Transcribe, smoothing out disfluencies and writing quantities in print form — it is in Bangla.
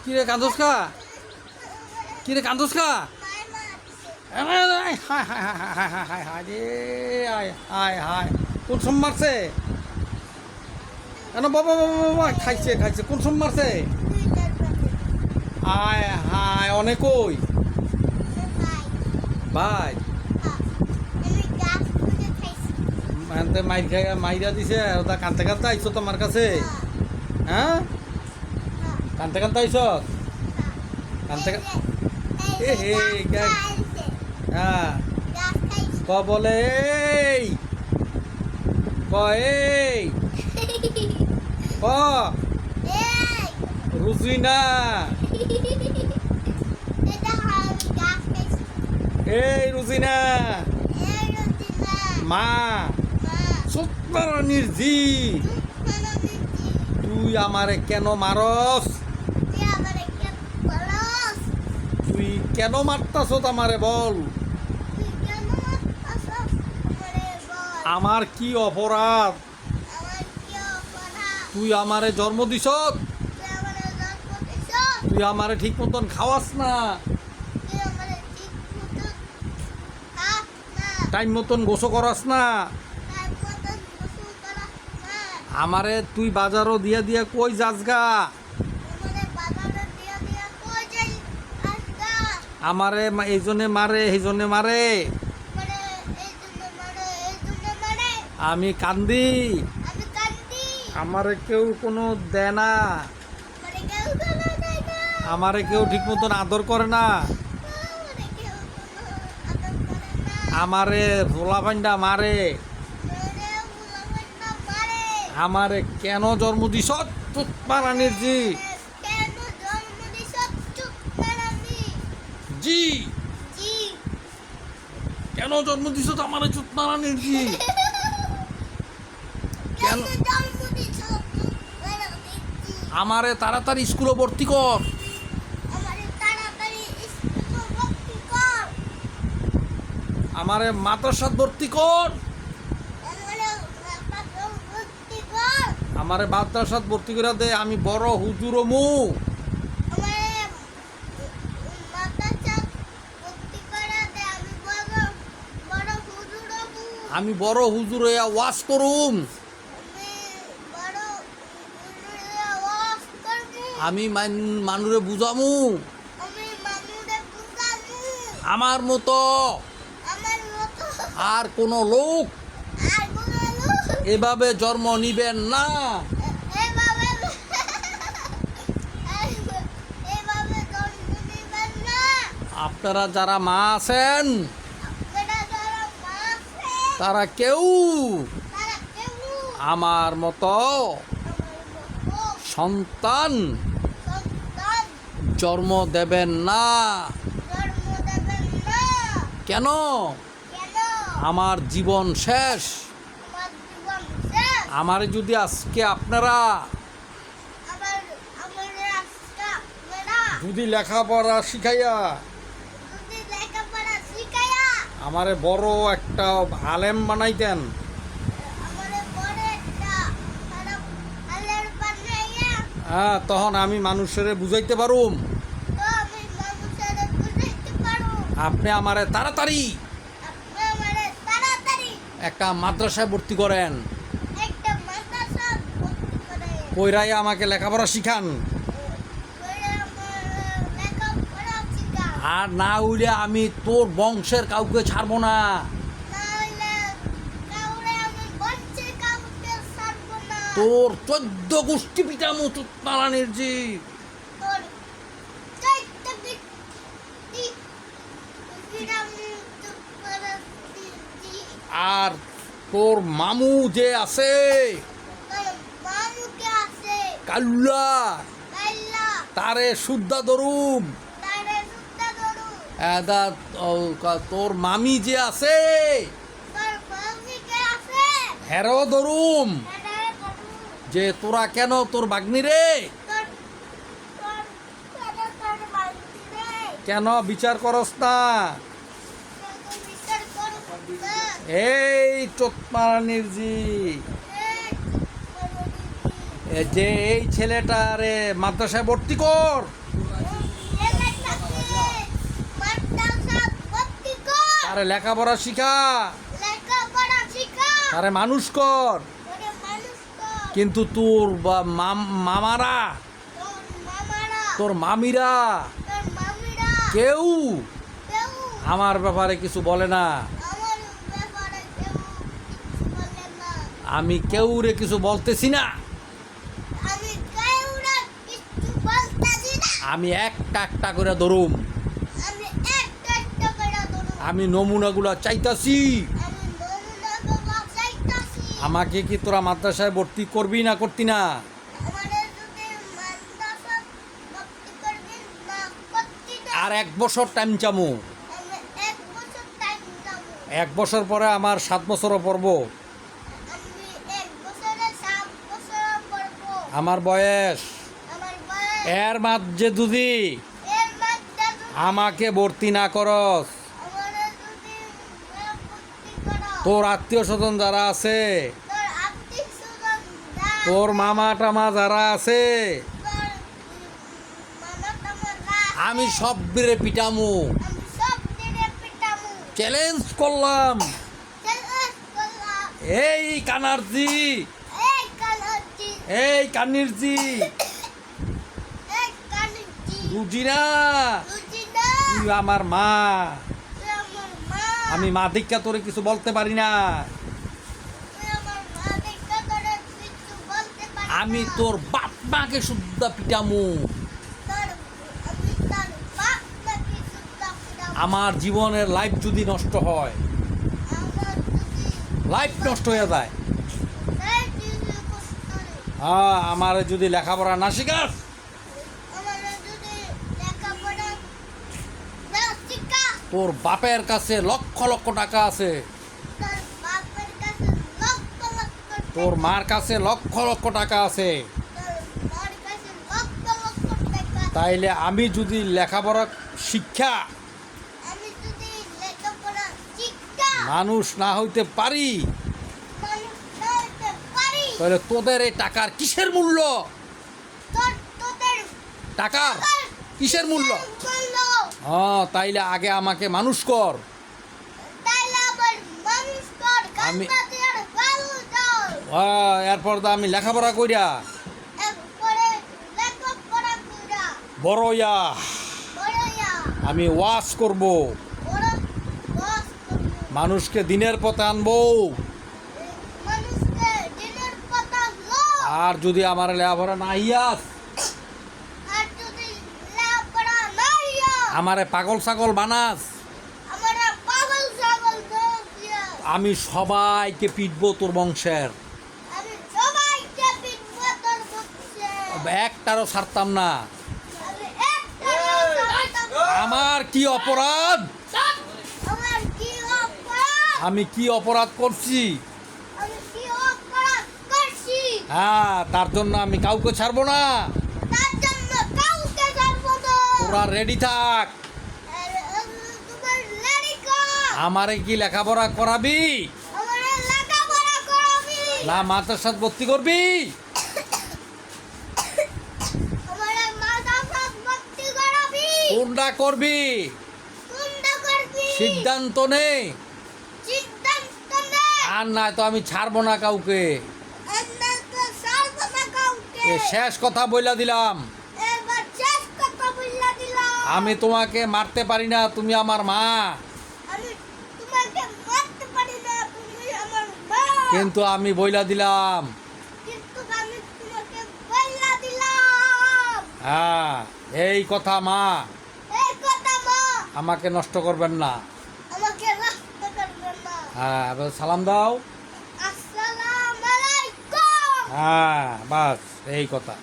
কিরে কান্দোস কা? কিরে কান্দোস কা? হায় হায় হায় হায় হায় হায় হায় রে হায় হায় হায় কোন সম মারছে? বাবা বাবা বাবা খাইছে খাইছে কোন সম মারছে? হায় হায় অনেক কই ভাই মানতে মাইর খাই মাইরা দিছে ওটা কানতে কানতে আইছো তোমার কাছে হ্যাঁ কানতে কানতে আইছ কানতে এ হে হ্যাঁ ক বলে এই ক এই ক রুজিনা এই রুজিনা মা সুতরানির জি তুই আমারে কেন মারস? তুই কেন মারতাছ আমারে বল? আমার কি অপরাধ? তুই আমারে জন্ম দিছ, তুই আমারে ঠিক মতন খাওয়াস না, টাইম মতন গোসল করাস না, আমারে তুই বাজারও দিয়া দিয়া কই যাস গা? আমারে এই জন্যে মারে এই জন্যে মারে আমি কান্দি, আমারে কেউ কোনো দেয় না, আমারে কেউ ঠিক মতন আদর করে না, আমারে ভোলা পান্ডা মারে, আমারে কেন জন্ম দিস চুতমারানির জি জি কেন জন্ম দিস আমারে চুতমারানির জি কেন? আমারে তাড়াতাড়ি স্কুলে ভর্তি কর, আমারে মাদ্রাসাত ভর্তি কর, আমারে মাদ্রাসাত ভর্তি করে দে, আমি বড় হুজুর মু, আমি বড় হুজুর হইয়া ওয়াজ করুম, আমি মানুরে বুঝামু, আমার মতো আর কোন লোক এভাবে জন্ম নিবেন না। আপনারা যারা মা আছেন তারা কেউ আমার মতো সন্তান জন্ম দেবেন না। কেন? আমার জীবন শেষ। আমার যদি আজকে আপনারা যদি লেখাপড়া শিখাইয়া আমারে বড় একটা আলেম বানাইতেন, হ্যাঁ, তখন আমি মানুষের বুঝাইতে পারুম। আপনি আমারে তাড়াতাড়ি একটা মাদ্রাসায় ভর্তি করেন, কইরাই আমাকে লেখাপড়া শিখান, আর না হইলে আমি তোর বংশের কাউকে ছাড়বো না। তোর 14 গোষ্ঠী পিটামু চুতমারানির জি। আর তোর মামু যে আছে কাল্লা তারে শুদ্ধা ধরুম, তোর মামি যে আছে হেরো ধরুম, যে তোরা কেন তোর বাগ্নি রে কেন বিচার করস না? এই চোতমারানির জি যে এই ছেলেটারে মাদ্রাসায় ভর্তি কর, আরে লেখাপড়া শিখা, লেখাপড়া শিখা, আরে মানুষ কর। ওরে মানুষ কর। কিন্তু তোর মামারা, তোর মামারা, তোর মামিরা তোর মামিরা কেউ কেউ আমার ব্যাপারে কিছু বলে না। আমার ব্যাপারে কেউ কিছু বলে না। আমি কেউরে কিছু বলতেছি না। আমি কাউরে কিছু বলতেছি না। আমি একটা একটা করে ধরুম। আমি একটা একটা করে ধরুম। আমি নমুনাগুলো চাইতাছি। আমি নমুনা বাবা চাইতাছি। আমাকে কি তোরা মাদ্রাসায় ভর্তি করবি না করতি না? আমাদের যদি মাদ্রাসা ভর্তি করবি না করতি না। আর 1 বছর টাইম চামু। আমি 1 বছর টাইম যাবো। 1 বছর পরে আমার 7 বছরও পড়বো। আমি 1 বছরে 7 বছর পড়বো। আমার বয়স আমার বয়স এর মাঝে যদি এর মধ্যে যদি আমাকে ভর্তি না করস, আমাদের যদি ভর্তি করো, তোর আত্মীয় স্বজন যারা আছে, তোর আত্মীয়-স্বজন যারা তোর মামা টামা যারা আছে, তোর মামা-টামারা আমি সব বেড়ে পিটামু। আমি সব দিনে পিটামু। চ্যালেঞ্জ করলাম। চ্যালেঞ্জ করলাম। এই কানারজি, এই কানাজি, এই কানিরজি, এই কানিজি, বুঝি না বুঝি না, তুই আমার মা। তুই আমার মা। আমি মা দীক্ষা তোরে কিছু বলতে পারি না। তুই আমার মা দেখা করে কিছু বলতে পারি না। আমি তোর বাপ মাকে শুদ্ধ পিটামু। আমি তোর বাপ নাকি সুদ্ধা পিটামু। আমার জীবনের লাইফ যদি নষ্ট হয়, আমার যদি লাইফ নষ্ট হয়ে যায়। এই জিনিস করতে, হ্যাঁ, আমার যদি লেখাপড়া না শিখাস, আমার যদি লেখাপড়া না শিখা, তোর বাপের কাছে লক্ষ লক্ষ টাকা আছে, তোর বাপের কাছে লক্ষ লক্ষ টাকা, তোর মার কাছে লক্ষ লক্ষ টাকা আছে, তোর মার কাছে লক্ষ লক্ষ টাকা, তাইলে আমি যদি লেখাপড়া শিক্ষা আমি যদি লেখাপড়া শিখা মানুষ না হইতে পারি, মানুষ না হতে পারি, তাহলে তোদের এই টাকার কিসের মূল্য? তোদের টাকার কিসের মূল্য? বললো, হ্যাঁ, তাইলে আগে আমাকে মানুষ কর। তাইলে আবার মানুষ কর, আমি- গান্ডা দিয়ে ভালো দাও। এরপর তো আমি লেখাপড়া কইরা এরপরে লেখাপড়া কইরা বড়ইয়া বড়ইয়া আমি ওয়াজ করব, বড় বস করবো। মানুষকে দিনের পথে আনবো। মানুষকে দিনের কথা লো, আর যদি আমার লেখাপড়া না ইয়াস, আর যদি লেখাপড়া নাই আমারে পাগল ছাগল বানাস, আমরা পাগল ছাগল দিয়া আমি সবাইকে পিটবো তোর বংশের। আমি সবাইকে পিটবো তোর বসে। একটারও ছাড়তাম না। আমি একটা আমার কি অপরাধ? আমার কি অপরাধ, আমি কি অপরাধ করছি? আমি কি অপরাধ করছি, হ্যাঁ, তার জন্য আমি কাউকে ছাড়বো না। তার জন্য কাউকে ছাড়বো না। তোরা রেডি থাক। তোমার লেরিকা আমারে কি লেখাপড়া করাবি আমার লেখাপড়া করাবি, না মাদ্রাসাত ভর্তি করবি? আমার মাদ্রাসা ভর্তি করাবি, কোনটা করবি? কোনটা করবি সিদ্ধান্ত নে। সিদ্ধান্ত নে। আর না তো আমি ছাড়বো না কাউকে। আমরা তো ছাড়বো না কাউকে। এ শেষ কথা বইলা দিলাম। এবার শেষ কথা বইলা দিলাম। আমি তোমাকে মারতে পারি না, তুমি আমার মা। আমি তোমাকে মারতে পারি না, তুমি আমার মা। কিন্তু আমি বইলা দিলাম। কিন্তু আমি তোমাকে বইলা দিলাম। হ্যাঁ, এই কথা মা, এই কথা মা, আমাকে নষ্ট করবেন না। আমাকে রাস্তা করবেন না। হ্যাঁ, এবার সালাম দাও। আসসালামু আলাইকুম। হ্যাঁ, বাস এই কথা।